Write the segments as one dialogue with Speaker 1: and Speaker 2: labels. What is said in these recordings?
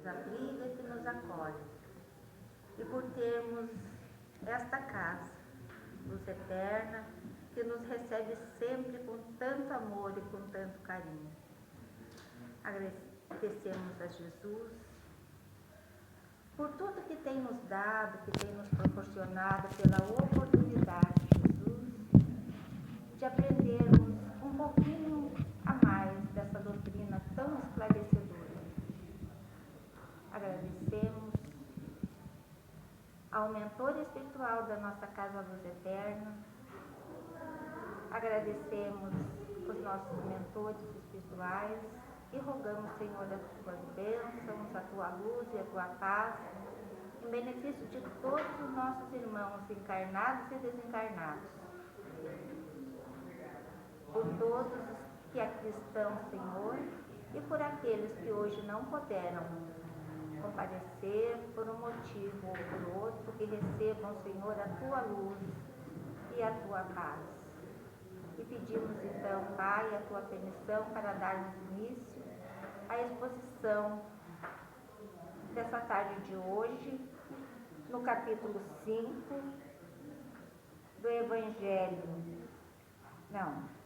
Speaker 1: abriga e que nos acolhe. E por termos esta casa, Luz Eterna, que nos recebe sempre com tanto amor e com tanto carinho. Agradecemos a Jesus por tudo que tem nos dado, que tem nos proporcionado, pela oportunidade, Jesus, de aprendermos um pouquinho a mais dessa doutrina tão esclarecedora. Agradecemos ao mentor espiritual da nossa Casa Luz Eterna, agradecemos os nossos mentores espirituais e rogamos, Senhor, as tuas bênçãos, a tua luz e a tua paz, em benefício de todos os nossos irmãos encarnados e desencarnados, por todos os que aqui estão, Senhor, e por aqueles que hoje não puderam comparecer por um motivo ou por outro, que recebam, Senhor, a tua luz e a tua paz. E pedimos então, Pai, a tua permissão para darmos início à exposição dessa tarde de hoje, no capítulo 5 do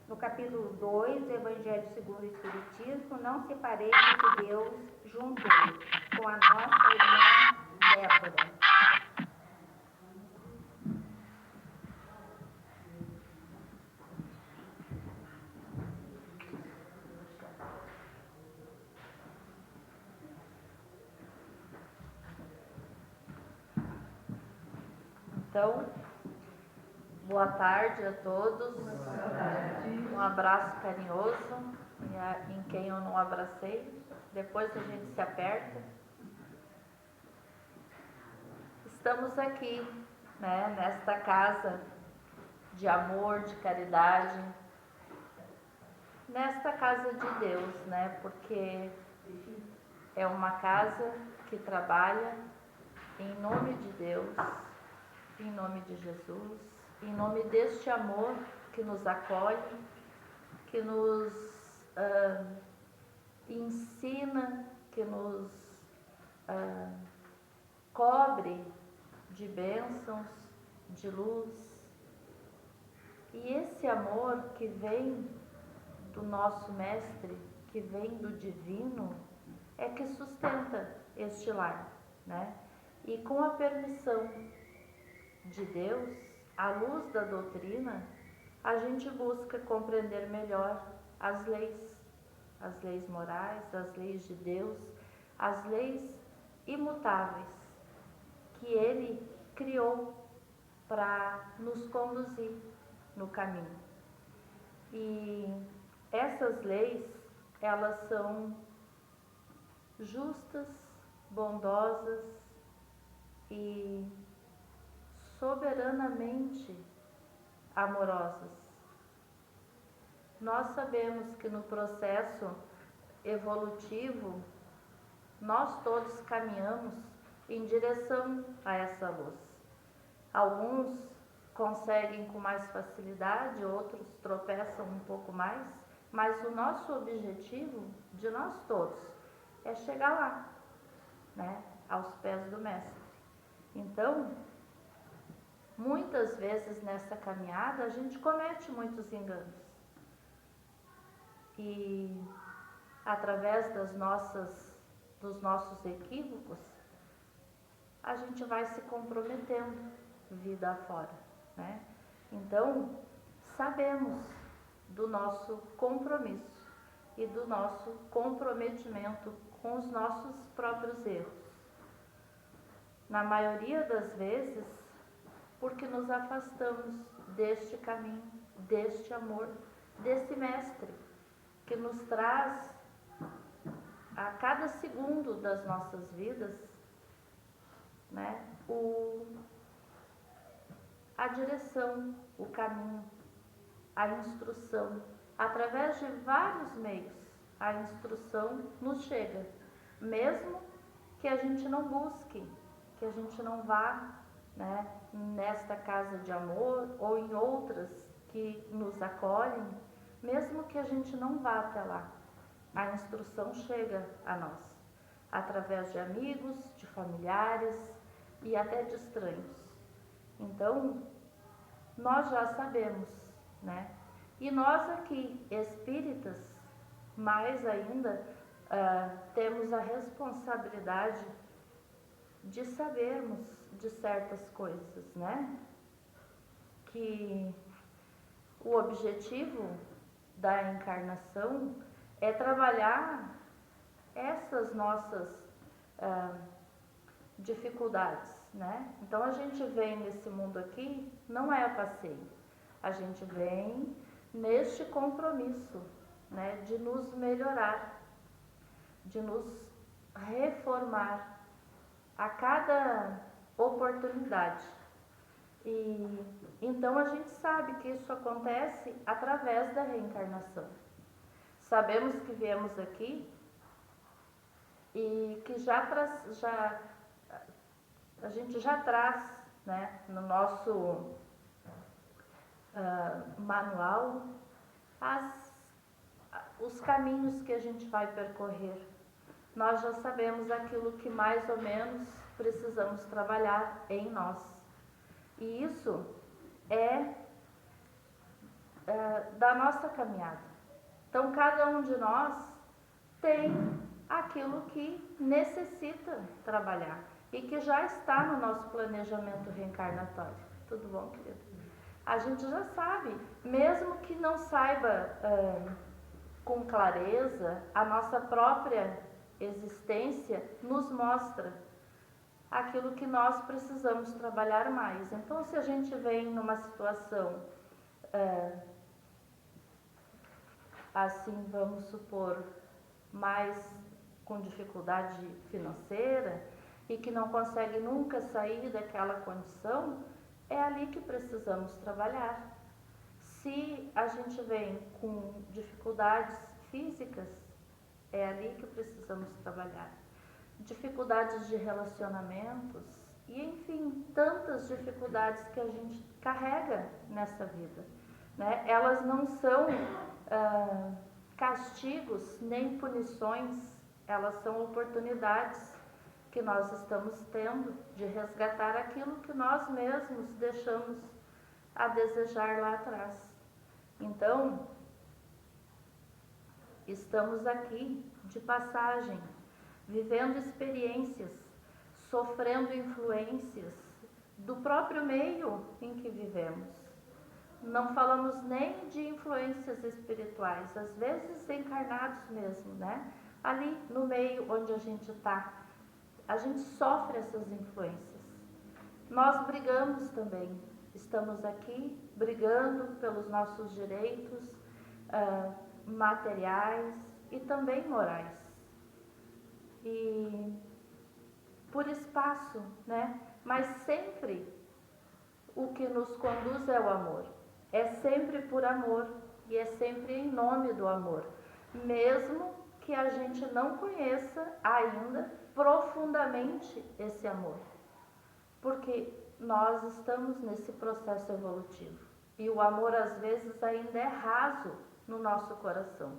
Speaker 1: no capítulo 2 do Evangelho segundo o Espiritismo, não se parei que Deus juntou, com a nossa irmã Débora. Então, boa tarde a todos. Um abraço carinhoso em quem eu não abracei. Depois a gente se aperta. Estamos aqui, nesta casa de amor, de caridade, nesta casa de Deus, porque é uma casa que trabalha em nome de Deus, em nome de Jesus, em nome deste amor que nos acolhe, que nos ensina, que nos cobre de bênçãos, de luz. E esse amor que vem do nosso Mestre, que vem do Divino, é que sustenta este lar, E com a permissão de Deus, à luz da doutrina, a gente busca compreender melhor as leis morais, as leis de Deus, as leis imutáveis que Ele criou para nos conduzir no caminho. E essas leis, elas são justas, bondosas e soberanamente amorosas. Nós sabemos que no processo evolutivo, nós todos caminhamos em direção a essa luz. Alguns conseguem com mais facilidade, outros tropeçam um pouco mais, mas o nosso objetivo, de nós todos, é chegar lá, aos pés do Mestre. Então, muitas vezes nessa caminhada a gente comete muitos enganos. E através dos nossos equívocos, a gente vai se comprometendo vida afora, Então, sabemos do nosso compromisso e do nosso comprometimento com os nossos próprios erros. Na maioria das vezes, porque nos afastamos deste caminho, deste amor, desse Mestre, que nos traz a cada segundo das nossas vidas, a direção, o caminho, a instrução. Através de vários meios, a instrução nos chega, mesmo que a gente não busque, que a gente não vá, nesta casa de amor ou em outras que nos acolhem, mesmo que a gente não vá até lá, a instrução chega a nós. através de amigos, de familiares e até de estranhos. Então, nós já sabemos, né? E nós aqui, espíritas, mais ainda, temos a responsabilidade de sabermos de certas coisas, né? Que o objetivo da encarnação é trabalhar essas nossas dificuldades, né? Então a gente vem nesse mundo aqui, não é a passeio, a gente vem neste compromisso, né, de nos melhorar, de nos reformar a cada oportunidade. E então a gente sabe que isso acontece através da reencarnação. Sabemos que viemos aqui e que a gente já traz, né, no nosso manual os caminhos que a gente vai percorrer. Nós já sabemos aquilo que mais ou menos precisamos trabalhar em nós. E isso é da nossa caminhada. Então, cada um de nós tem aquilo que necessita trabalhar e que já está no nosso planejamento reencarnatório. Tudo bom, querido? A gente já sabe, mesmo que não saiba com clareza, a nossa própria existência nos mostra aquilo que nós precisamos trabalhar mais. Então, se a gente vem numa situação assim, vamos supor, mais com dificuldade financeira e que não consegue nunca sair daquela condição, é ali que precisamos trabalhar. Se a gente vem com dificuldades físicas, é ali que precisamos trabalhar. Dificuldades de relacionamentos e, enfim, tantas dificuldades que a gente carrega nessa vida, né? Elas não são castigos nem punições, elas são oportunidades que nós estamos tendo de resgatar aquilo que nós mesmos deixamos a desejar lá atrás. Então, estamos aqui de passagem, vivendo experiências, sofrendo influências do próprio meio em que vivemos. Não falamos nem de influências espirituais, às vezes encarnados mesmo, né? Ali no meio onde a gente está, a gente sofre essas influências. Nós brigamos também, estamos aqui brigando pelos nossos direitos materiais e também morais. E por espaço, né? Mas sempre o que nos conduz é o amor. É sempre por amor e é sempre em nome do amor, mesmo que a gente não conheça ainda profundamente esse amor, porque nós estamos nesse processo evolutivo e o amor às vezes ainda é raso no nosso coração,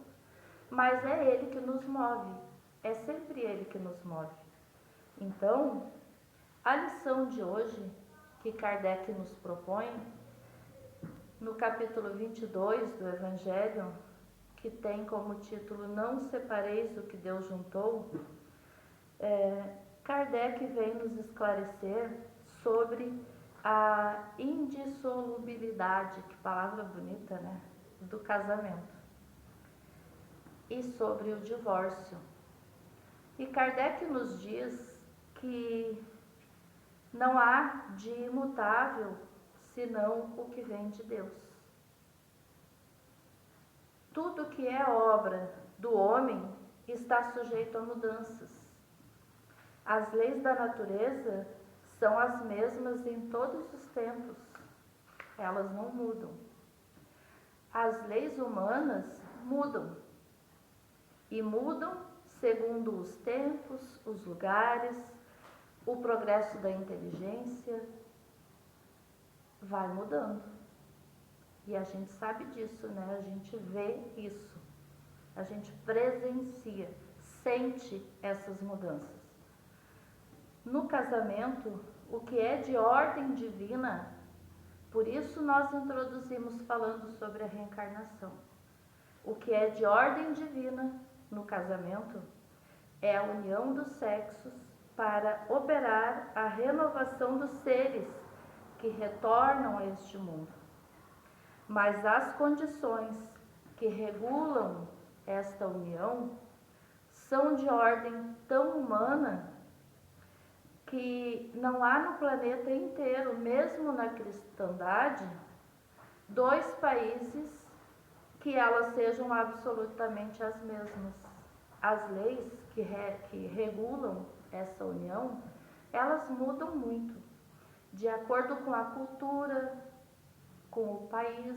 Speaker 1: mas é ele que nos move, é sempre ele que nos move. Então, a lição de hoje que Kardec nos propõe, no capítulo 22 do Evangelho, que tem como título Não separeis o que Deus juntou, Kardec vem nos esclarecer sobre a indissolubilidade, que palavra bonita, né, do casamento, e sobre o divórcio. E Kardec nos diz que não há de imutável senão o que vem de Deus. Tudo que é obra do homem está sujeito a mudanças. As leis da natureza são as mesmas em todos os tempos. Elas não mudam. As leis humanas mudam. E mudam segundo os tempos, os lugares, o progresso da inteligência. Vai mudando. E a gente sabe disso, né? A gente vê isso. A gente presencia. sente essas mudanças. No casamento, o que é de ordem divina, por isso nós introduzimos falando sobre a reencarnação. O que é de ordem divina no casamento é a união dos sexos para operar a renovação dos seres que retornam a este mundo. Mas as condições que regulam esta união são de ordem tão humana que não há no planeta inteiro, mesmo na cristandade, 2 países que elas sejam absolutamente as mesmas. As leis que regulam essa união, elas mudam muito, de acordo com a cultura, com o país,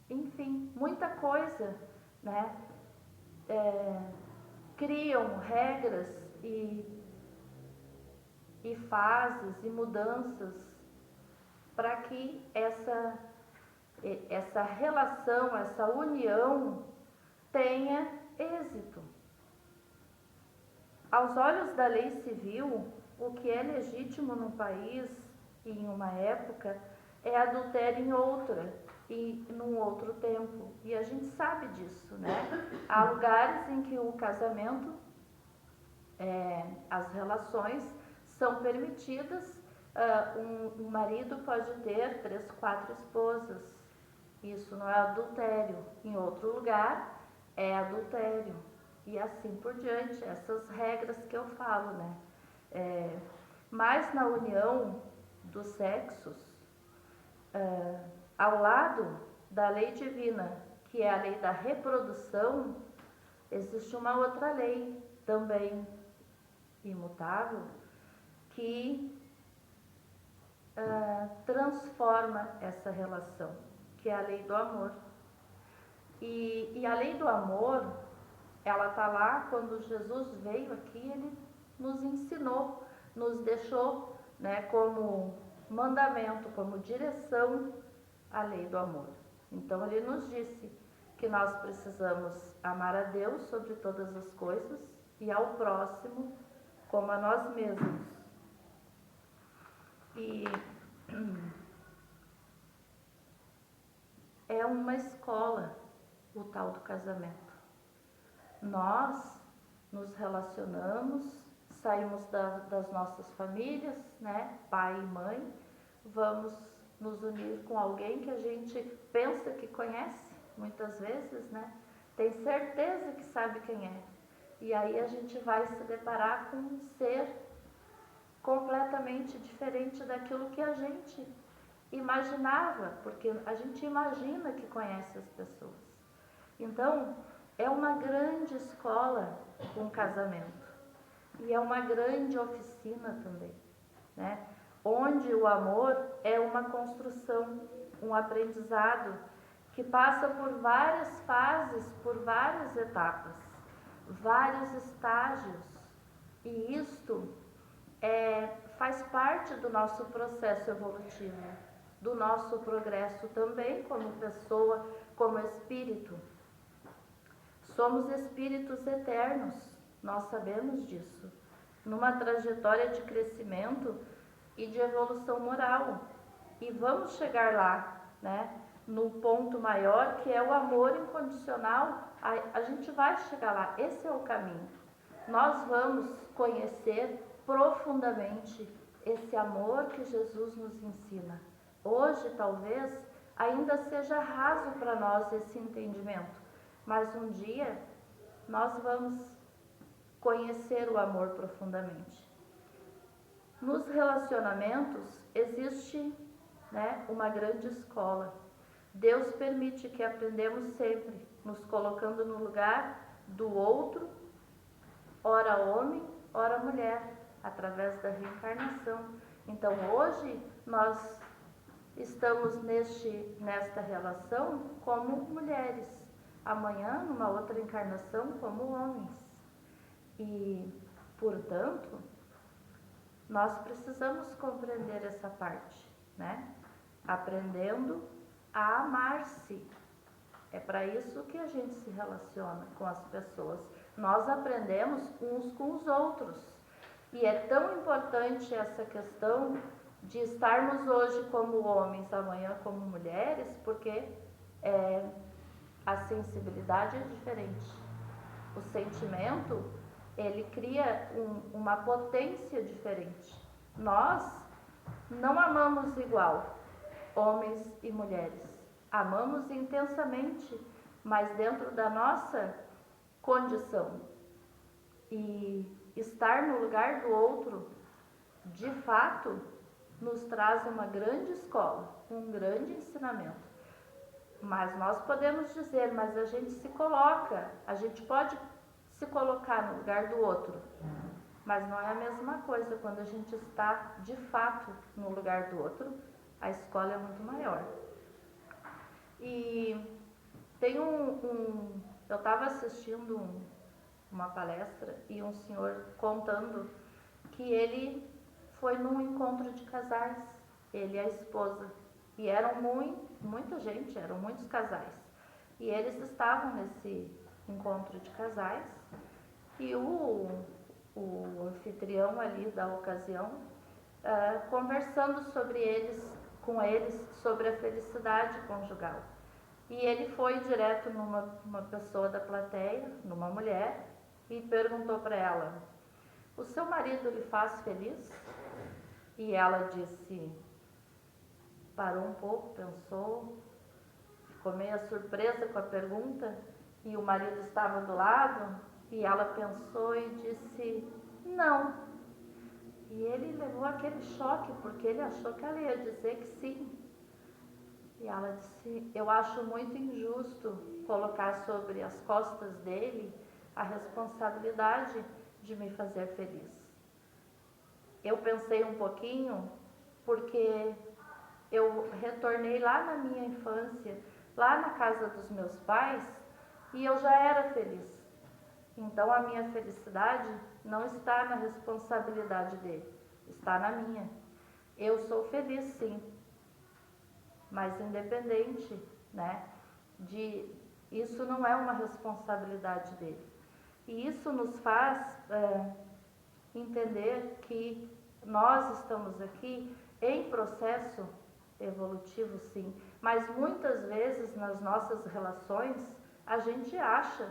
Speaker 1: enfim, muita coisa, né? Criam regras e fases e mudanças para que essa relação, essa união tenha êxito. Aos olhos da lei civil, o que é legítimo num país e em uma época é adultério em outra e num outro tempo. E a gente sabe disso, né? Há lugares em que o casamento, as relações são permitidas, um marido pode ter 3, 4 esposas. Isso não é adultério. Em outro lugar, é adultério. E assim por diante, essas regras que eu falo, né? Mas na união dos sexos, ao lado da lei divina, que é a lei da reprodução, existe uma outra lei também imutável, que transforma essa relação, que é a lei do amor. E a lei do amor, ela está lá quando Jesus veio aqui, ele nos ensinou, nos deixou, né, como mandamento, como direção, a lei do amor. Então ele nos disse que nós precisamos amar a Deus sobre todas as coisas e ao próximo como a nós mesmos. E é uma escola o tal do casamento. Nós nos relacionamos, saímos das nossas famílias, né, pai e mãe, vamos nos unir com alguém que a gente pensa que conhece, muitas vezes, né, tem certeza que sabe quem é. E aí a gente vai se deparar com um ser completamente diferente daquilo que a gente imaginava, porque a gente imagina que conhece as pessoas. Então, é uma grande escola um casamento. E é uma grande oficina também, né? Onde o amor é uma construção, um aprendizado que passa por várias fases, por várias etapas, vários estágios. E isto faz parte do nosso processo evolutivo, do nosso progresso também como pessoa, como espírito. Somos espíritos eternos, nós sabemos disso, numa trajetória de crescimento e de evolução moral. E vamos chegar lá, né, no ponto maior, que é o amor incondicional. A gente vai chegar lá, esse é o caminho. Nós vamos conhecer profundamente esse amor que Jesus nos ensina. Hoje, talvez, ainda seja raso para nós esse entendimento, mas um dia nós vamos conhecer o amor profundamente. Nos relacionamentos existe, né, uma grande escola. Deus permite que aprendemos sempre, nos colocando no lugar do outro, ora homem, ora mulher, através da reencarnação. Então hoje nós estamos nesta relação como mulheres, amanhã numa outra encarnação como homens. E, portanto, nós precisamos compreender essa parte, né? Aprendendo a amar-se. É para isso que a gente se relaciona com as pessoas. nós aprendemos uns com os outros. E é tão importante essa questão de estarmos hoje como homens, amanhã como mulheres, porque a sensibilidade é diferente. O sentimento, ele cria uma potência diferente. Nós não amamos igual, homens e mulheres. Amamos intensamente, mas dentro da nossa condição. E estar no lugar do outro, de fato, nos traz uma grande escola, um grande ensinamento. Mas nós podemos dizer, mas a gente se coloca, a gente pode se colocar no lugar do outro, mas não é a mesma coisa quando a gente está de fato no lugar do outro, a escola é muito maior. E tem eu estava assistindo uma palestra e um senhor contando que ele foi num encontro de casais, ele e a esposa, e eram muita gente, eram muitos casais, e eles estavam nesse encontro de casais, e o anfitrião ali da ocasião, conversando com eles sobre a felicidade conjugal. E ele foi direto numa pessoa da plateia, numa mulher, e perguntou para ela: o seu marido lhe faz feliz? E ela disse, parou um pouco, pensou, ficou meio surpresa com a pergunta, e o marido estava do lado, e ela pensou e disse, não. E ele levou aquele choque, porque ele achou que ela ia dizer que sim. E ela disse, eu acho muito injusto colocar sobre as costas dele a responsabilidade de me fazer feliz. Eu pensei um pouquinho, porque eu retornei lá na minha infância, lá na casa dos meus pais, e eu já era feliz. Então a minha felicidade não está na responsabilidade dele, está na minha. Eu sou feliz, sim, mas independente, né, isso não é uma responsabilidade dele. E isso nos faz entender que nós estamos aqui em processo evolutivo, sim, mas muitas vezes nas nossas relações a gente acha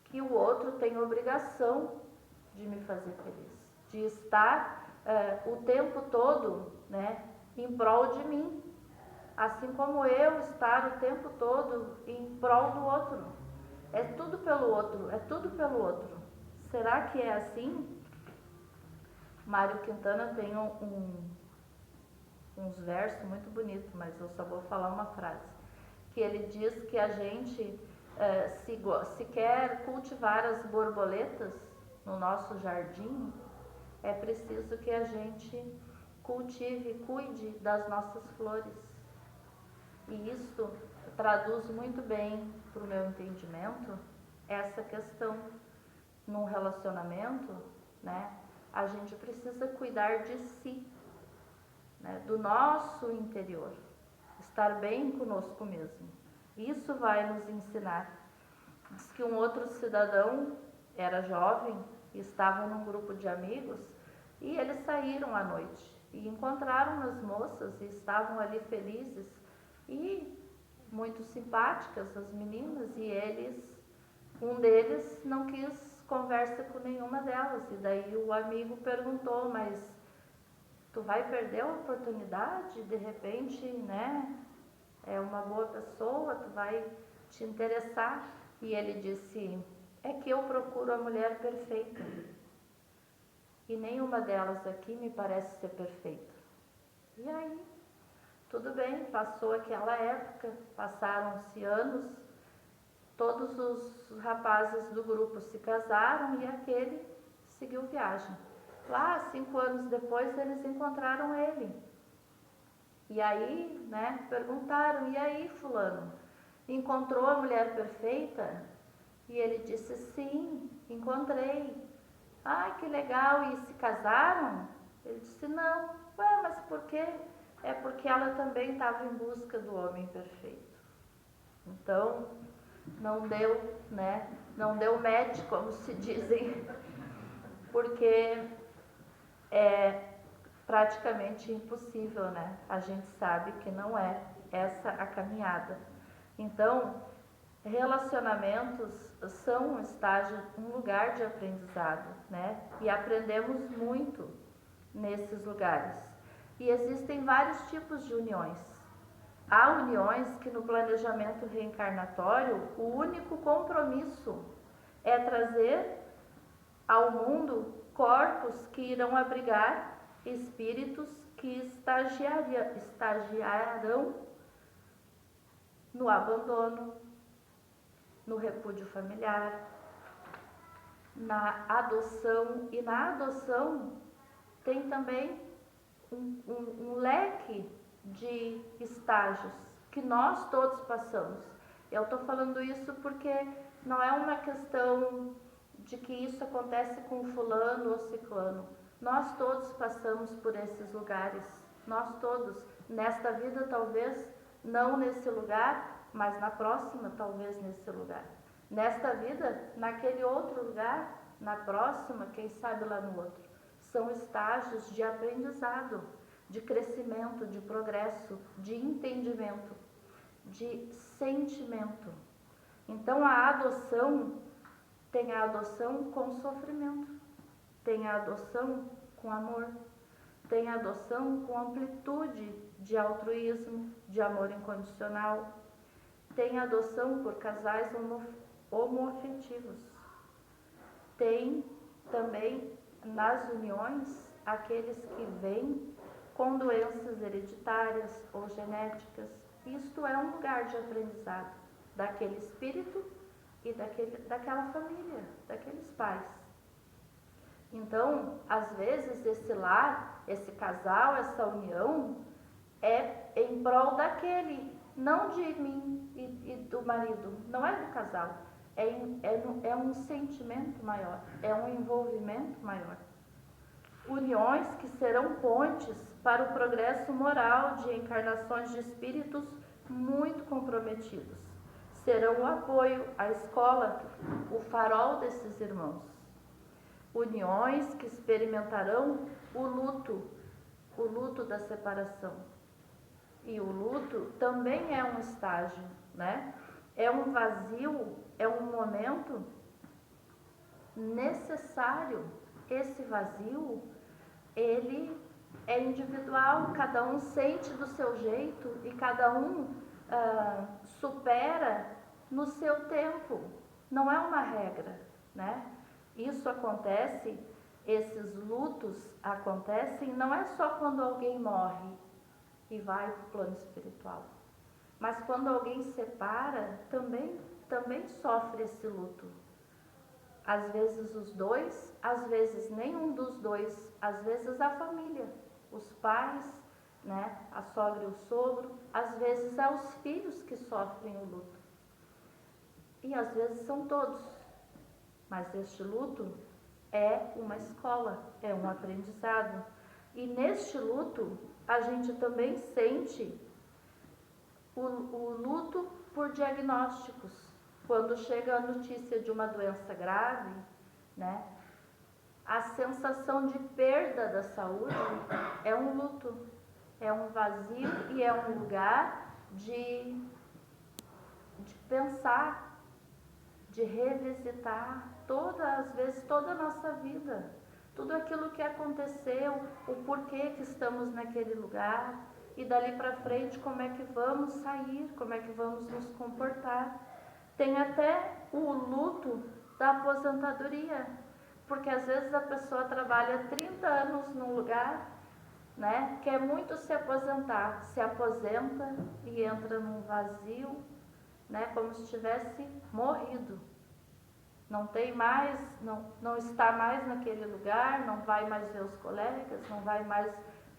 Speaker 1: que o outro tem obrigação de me fazer feliz, de estar o tempo todo, né, em prol de mim, assim como eu estar o tempo todo em prol do outro. É tudo pelo outro, é tudo pelo outro. Será que é assim? Mário Quintana tem uns versos muito bonitos, mas eu só vou falar uma frase, que ele diz que a gente, se quer cultivar as borboletas no nosso jardim, é preciso que a gente cultive e cuide das nossas flores. E isso traduz muito bem para o meu entendimento essa questão. Num relacionamento, né, a gente precisa cuidar de si, né, do nosso interior, estar bem conosco mesmo. Isso vai nos ensinar. Diz que um outro cidadão era jovem e estava num grupo de amigos e eles saíram à noite e encontraram as moças e estavam ali felizes e muito simpáticas as meninas, e um deles não quis conversa com nenhuma delas, e daí o amigo perguntou, mas tu vai perder a oportunidade, de repente, né, é uma boa pessoa, tu vai te interessar? E ele disse, é que eu procuro a mulher perfeita, e nenhuma delas aqui me parece ser perfeita. E aí, tudo bem, passou aquela época, passaram-se anos, todos os rapazes do grupo se casaram e aquele seguiu viagem. Lá, 5 anos depois, eles encontraram ele. E aí, né, perguntaram, e aí, fulano, encontrou a mulher perfeita? E ele disse, sim, encontrei. Ai, que legal, e se casaram? Ele disse, não. Ué, mas por quê? É porque ela também estava em busca do homem perfeito. Então, não deu, né? Não deu match, como se dizem, porque é praticamente impossível, né? A gente sabe que não é essa a caminhada. Então, relacionamentos são um estágio, um lugar de aprendizado, né? E aprendemos muito nesses lugares. E existem vários tipos de uniões. Há uniões que no planejamento reencarnatório o único compromisso é trazer ao mundo corpos que irão abrigar espíritos que estagiarão no abandono, no repúdio familiar, na adoção. E na adoção tem também um leque de estágios que nós todos passamos. Eu estou falando isso porque não é uma questão de que isso acontece com fulano ou ciclano. Nós todos passamos por esses lugares. Nós todos. Nesta vida talvez não nesse lugar, mas na próxima talvez nesse lugar. Nesta vida, naquele outro lugar, na próxima, quem sabe lá no outro. São estágios de aprendizado, de crescimento, de progresso, de entendimento, de sentimento. Então a adoção tem a adoção com sofrimento, tem a adoção com amor, tem a adoção com amplitude de altruísmo, de amor incondicional, tem a adoção por casais homoafetivos. Tem também nas uniões aqueles que vêm com doenças hereditárias ou genéticas. Isto é um lugar de aprendizado daquele espírito e daquela família, daqueles pais. Então, às vezes, esse lar, esse casal, essa união é em prol daquele, não de mim e do marido, não é do casal. É um sentimento maior, é um envolvimento maior. Uniões que serão pontes para o progresso moral de encarnações de espíritos muito comprometidos. Serão o apoio, a escola, o farol desses irmãos. Uniões que experimentarão o luto da separação. E o luto também é um estágio, né? É um vazio, é um momento necessário. Esse vazio, ele é individual, cada um sente do seu jeito e cada um supera no seu tempo. Não é uma regra, né? Isso acontece, esses lutos acontecem, não é só quando alguém morre e vai para o plano espiritual, mas quando alguém separa, também sofre esse luto. Às vezes os dois, às vezes nenhum dos dois, às vezes a família, os pais, né, a sogra e o sogro, às vezes é os filhos que sofrem o luto. E às vezes são todos. Mas este luto é uma escola, é um aprendizado. E neste luto, a gente também sente o luto por diagnósticos. Quando chega a notícia de uma doença grave, né, a sensação de perda da saúde é um luto, é um vazio e é um lugar de pensar, de revisitar às vezes toda a nossa vida, tudo aquilo que aconteceu, o porquê que estamos naquele lugar e dali para frente como é que vamos sair, como é que vamos nos comportar. Tem até o luto da aposentadoria, porque às vezes a pessoa trabalha 30 anos num lugar, né, quer muito se aposentar, se aposenta e entra num vazio, né, como se tivesse morrido. Não tem mais, não está mais naquele lugar, não vai mais ver os colegas, não vai mais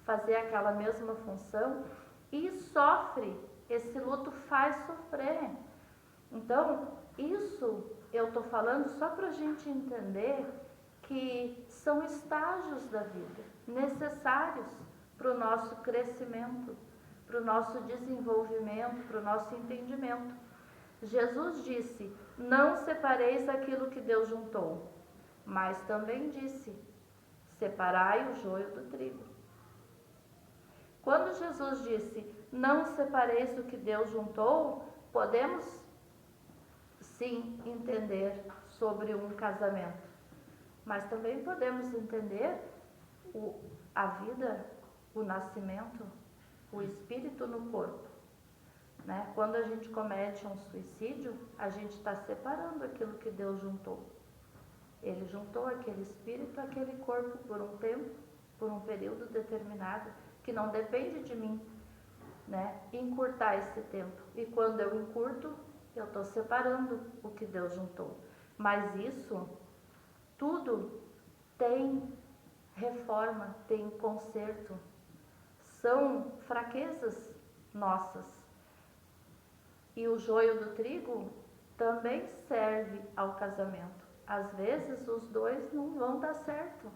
Speaker 1: fazer aquela mesma função e sofre. Esse luto faz sofrer. Então, isso eu estou falando só para a gente entender que são estágios da vida necessários para o nosso crescimento, para o nosso desenvolvimento, para o nosso entendimento. Jesus disse: não separeis aquilo que Deus juntou, mas também disse: separai o joio do trigo. Quando Jesus disse: não separeis o que Deus juntou, podemos sim entender sobre um casamento, mas também podemos entender a vida, o nascimento, o espírito no corpo. Né? Quando a gente comete um suicídio, a gente está separando aquilo que Deus juntou. Ele juntou aquele espírito, aquele corpo por um tempo, por um período determinado, que não depende de mim, né? Encurtar esse tempo. E quando eu encurto, eu estou separando o que Deus juntou. Mas isso, tudo tem reforma, tem conserto. São fraquezas nossas. E o joio do trigo também serve ao casamento. Às vezes os dois não vão dar certo.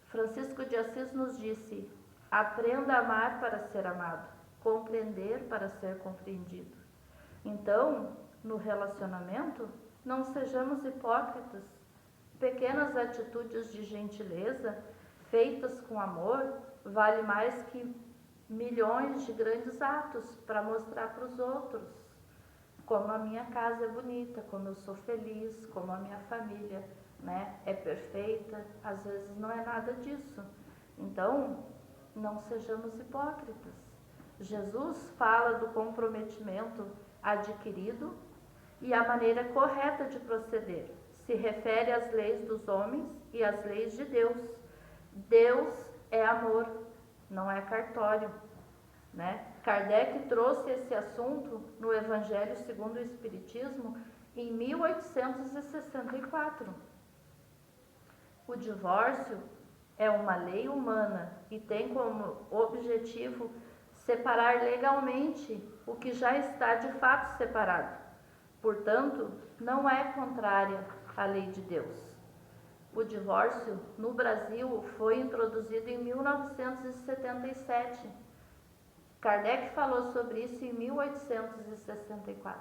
Speaker 1: Francisco de Assis nos disse: aprenda a amar para ser amado, compreender para ser compreendido. Então, no relacionamento, não sejamos hipócritas. Pequenas atitudes de gentileza, feitas com amor, vale mais que milhões de grandes atos para mostrar para os outros como a minha casa é bonita, como eu sou feliz, como a minha família, né, é perfeita. Às vezes não é nada disso. Então, não sejamos hipócritas. Jesus fala do comprometimento adquirido e a maneira correta de proceder. Se refere às leis dos homens e às leis de Deus. Deus é amor, não é cartório, né? Kardec trouxe esse assunto no Evangelho segundo o Espiritismo em 1864. O divórcio é uma lei humana e tem como objetivo separar legalmente o que já está de fato separado. Portanto, não é contrária à lei de Deus. O divórcio no Brasil foi introduzido em 1977. Kardec falou sobre isso em 1864,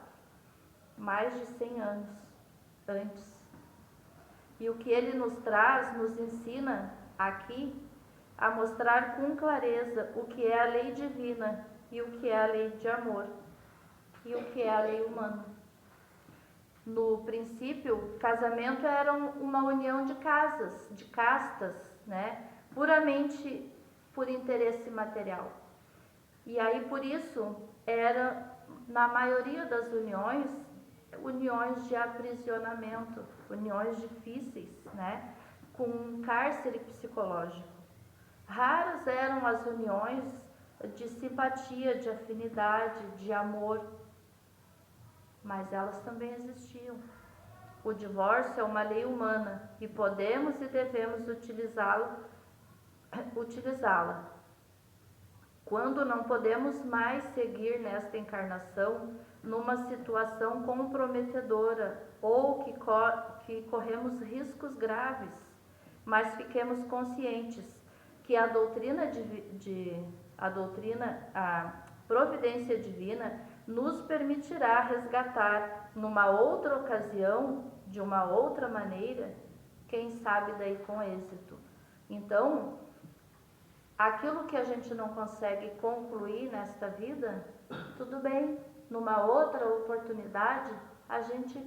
Speaker 1: mais de 100 anos antes. E o que ele nos traz, nos ensina aqui a mostrar com clareza o que é a lei divina e o que é a lei de amor e o que é a lei humana. No princípio, casamento era uma união de casas, de castas, né? Puramente por interesse material. E aí, por isso, era, na maioria das uniões, uniões de aprisionamento, uniões difíceis, né? Com um cárcere psicológico. Raras eram as uniões de simpatia, de afinidade, de amor, mas elas também existiam. O divórcio é uma lei humana e podemos e devemos utilizá-la quando não podemos mais seguir nesta encarnação numa situação comprometedora ou que corremos riscos graves, mas fiquemos conscientes que a providência divina nos permitirá resgatar numa outra ocasião, de uma outra maneira, quem sabe daí com êxito. Então, aquilo que a gente não consegue concluir nesta vida, tudo bem, numa outra oportunidade a gente,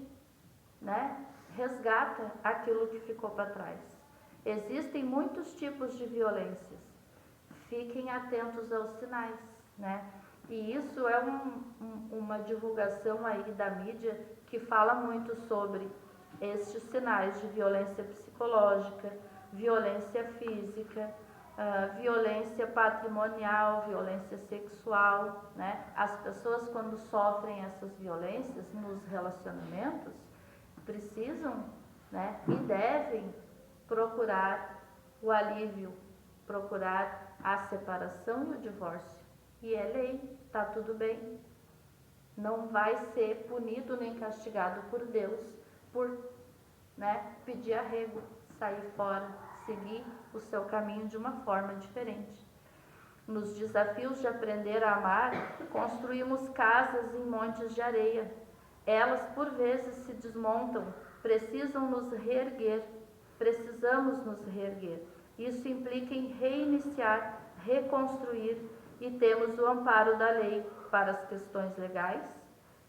Speaker 1: né, resgata aquilo que ficou para trás. Existem muitos tipos de violências, fiquem atentos aos sinais, né? E isso é uma divulgação aí da mídia que fala muito sobre estes sinais de violência psicológica, violência física, violência patrimonial, violência sexual, né? As pessoas, quando sofrem essas violências nos relacionamentos, precisam, né, e devem procurar o alívio, procurar a separação e o divórcio. E é lei, tá tudo bem. Não vai ser punido nem castigado por Deus por, né, pedir arrego, sair fora, seguir o seu caminho de uma forma diferente. Nos desafios de aprender a amar, construímos casas em montes de areia. Elas, por vezes, se desmontam, precisamos nos reerguer. Isso implica em reiniciar, reconstruir, e temos o amparo da lei para as questões legais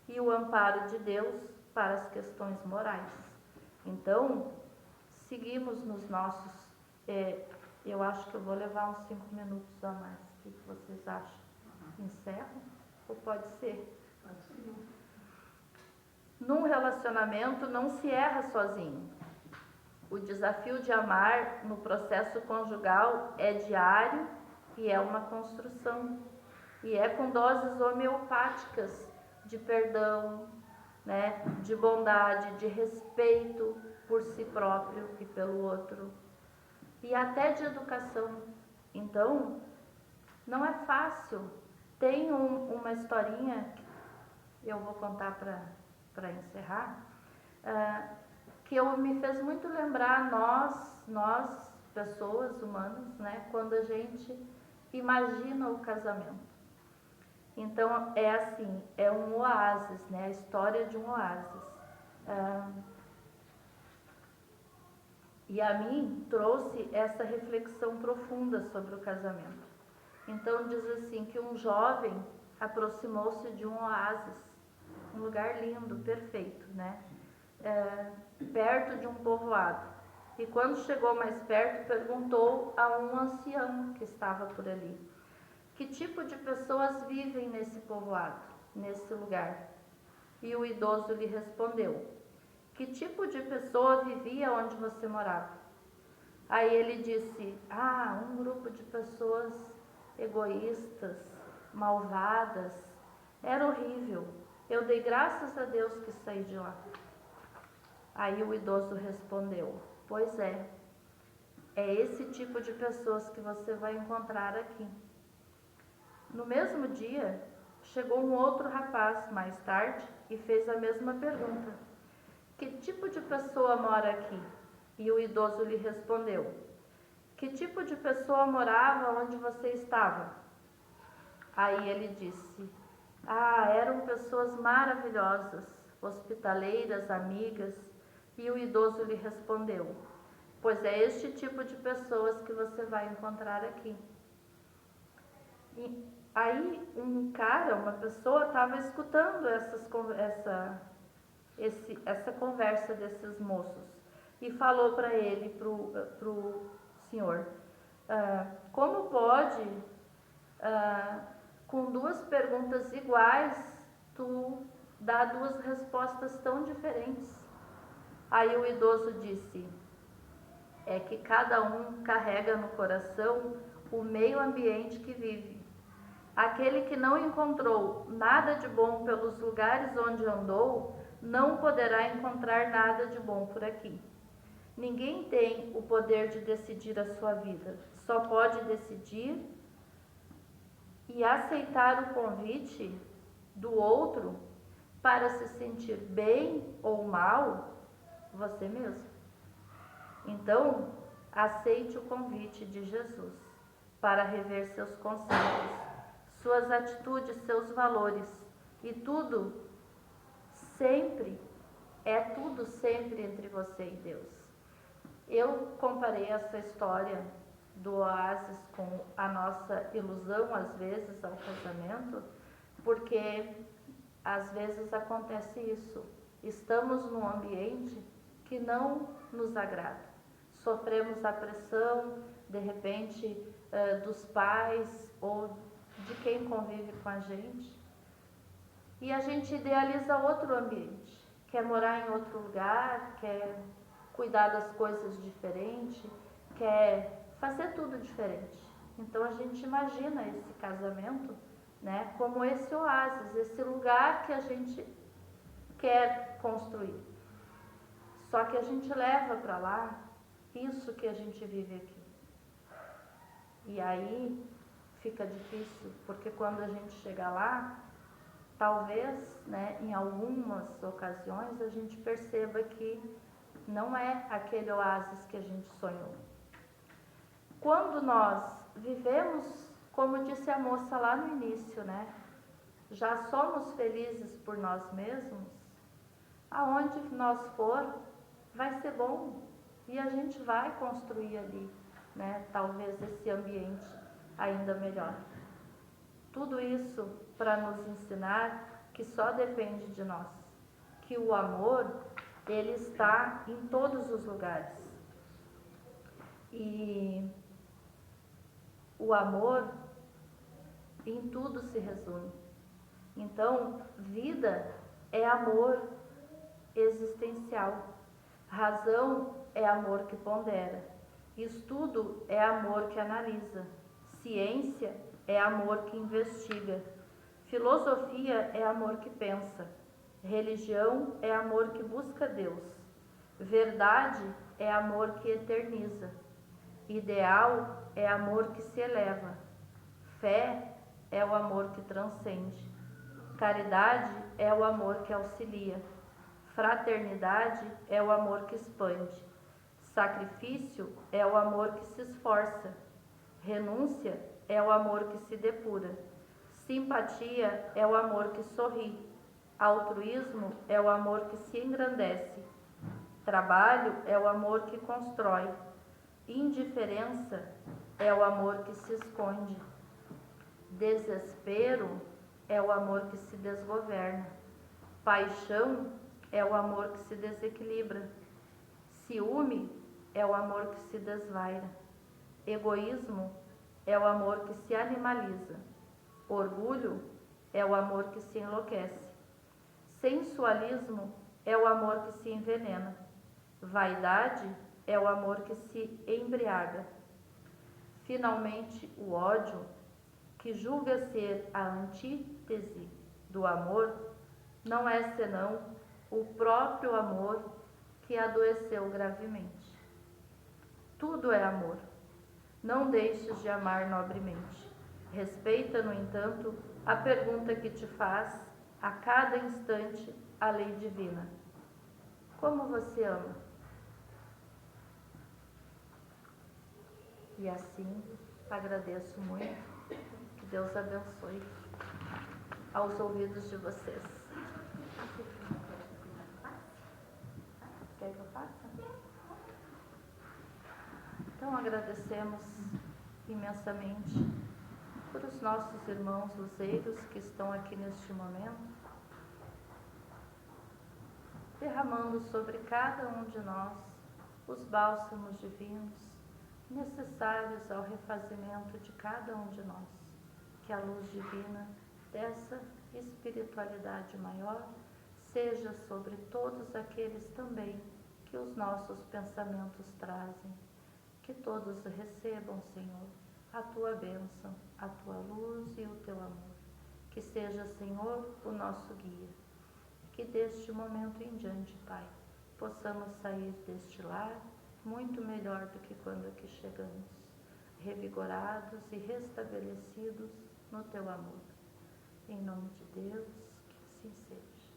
Speaker 1: e o amparo de Deus para as questões morais. Então, seguimos nos nossos... eu acho que eu vou levar uns 5 minutos a mais. O que vocês acham? Encerro? Ou pode ser?
Speaker 2: Pode ser.
Speaker 1: Num relacionamento não se erra sozinho. O desafio de amar no processo conjugal é diário e é uma construção. E é com doses homeopáticas de perdão, né, de bondade, de respeito por si próprio e pelo outro. E até de educação. Então, não é fácil. Tem uma historinha que eu vou contar para encerrar, que me fez muito lembrar nós, pessoas humanas, né, quando a gente imagina o casamento. Então, é assim, é um oásis, né, a história de um oásis. E a mim trouxe essa reflexão profunda sobre o casamento. Então diz assim que um jovem aproximou-se de um oásis, um lugar lindo, perfeito, né? Perto de um povoado. E quando chegou mais perto, perguntou a um ancião que estava por ali: que tipo de pessoas vivem nesse povoado, nesse lugar? E o idoso lhe respondeu: que tipo de pessoa vivia onde você morava? Aí ele disse: um grupo de pessoas egoístas, malvadas. Era horrível. Eu dei graças a Deus que saí de lá. Aí o idoso respondeu: pois é esse tipo de pessoas que você vai encontrar aqui. No mesmo dia, chegou um outro rapaz mais tarde e fez a mesma pergunta: que tipo de pessoa mora aqui? E o idoso lhe respondeu: que tipo de pessoa morava onde você estava? Aí ele disse: eram pessoas maravilhosas, hospitaleiras, amigas. E o idoso lhe respondeu: pois é este tipo de pessoas que você vai encontrar aqui. E aí uma pessoa estava escutando essa conversa desses moços e falou para ele, pro senhor: como pode, com duas perguntas iguais, tu dar duas respostas tão diferentes? Aí o idoso disse: é que cada um carrega no coração o meio ambiente que vive. Aquele que não encontrou nada de bom pelos lugares onde andou, não poderá encontrar nada de bom por aqui. Ninguém tem o poder de decidir a sua vida. Só pode decidir e aceitar o convite do outro para se sentir bem ou mal, você mesmo. Então, aceite o convite de Jesus para rever seus conceitos, suas atitudes, seus valores, e tudo sempre entre você e Deus. Eu comparei essa história do oásis com a nossa ilusão, às vezes, ao casamento, porque às vezes acontece isso. Estamos num ambiente que não nos agrada. Sofremos a pressão, de repente, dos pais ou de quem convive com a gente. E a gente idealiza outro ambiente. Quer morar em outro lugar, quer cuidar das coisas diferente, quer fazer tudo diferente. Então a gente imagina esse casamento, né, como esse oásis, esse lugar que a gente quer construir. Só que a gente leva para lá isso que a gente vive aqui. E aí fica difícil, porque quando a gente chega lá, talvez, né, em algumas ocasiões, a gente perceba que não é aquele oásis que a gente sonhou. Quando nós vivemos Como disse a moça lá no início, né? Já somos felizes por nós mesmos, aonde nós for, vai ser bom e a gente vai construir ali, né? Talvez esse ambiente ainda melhor. Tudo isso para nos ensinar que só depende de nós, que o amor, ele está em todos os lugares. E o amor em tudo se resume. Então, vida é amor existencial. Razão é amor que pondera. Estudo é amor que analisa. Ciência é amor que investiga. Filosofia é amor que pensa. Religião é amor que busca Deus. Verdade é amor que eterniza. Ideal é amor que se eleva. Fé é o amor que transcende. Caridade é o amor que auxilia. Fraternidade é o amor que expande. Sacrifício é o amor que se esforça. Renúncia é o amor que se depura. Simpatia é o amor que sorri. Altruísmo é o amor que se engrandece. Trabalho é o amor que constrói. Indiferença é o amor que se esconde. Desespero é o amor que se desgoverna. Paixão é o amor que se desequilibra. Ciúme é o amor que se desvaira. Egoísmo é o amor que se animaliza. Orgulho é o amor que se enlouquece. Sensualismo é o amor que se envenena. Vaidade é o amor que se embriaga. Finalmente, o ódio, que julga ser a antítese do amor, não é senão o próprio amor que adoeceu gravemente. Tudo é amor. Não deixes de amar nobremente. Respeita, no entanto, a pergunta que te faz a cada instante a lei divina. Como você ama? E assim, agradeço muito. Que Deus abençoe aos ouvidos de vocês. Quer que eu faça? Então agradecemos imensamente por os nossos irmãos luzeiros que estão aqui neste momento, derramando sobre cada um de nós os bálsamos divinos necessários ao refazimento de cada um de nós. Que a luz divina dessa espiritualidade maior seja sobre todos aqueles também que os nossos pensamentos trazem. Que todos recebam, Senhor, a Tua bênção, a Tua luz e o Teu amor. Que seja, Senhor, o nosso guia. Que deste momento em diante, Pai, possamos sair deste lar muito melhor do que quando aqui chegamos, revigorados e restabelecidos no Teu amor. Em nome de Deus, que assim seja.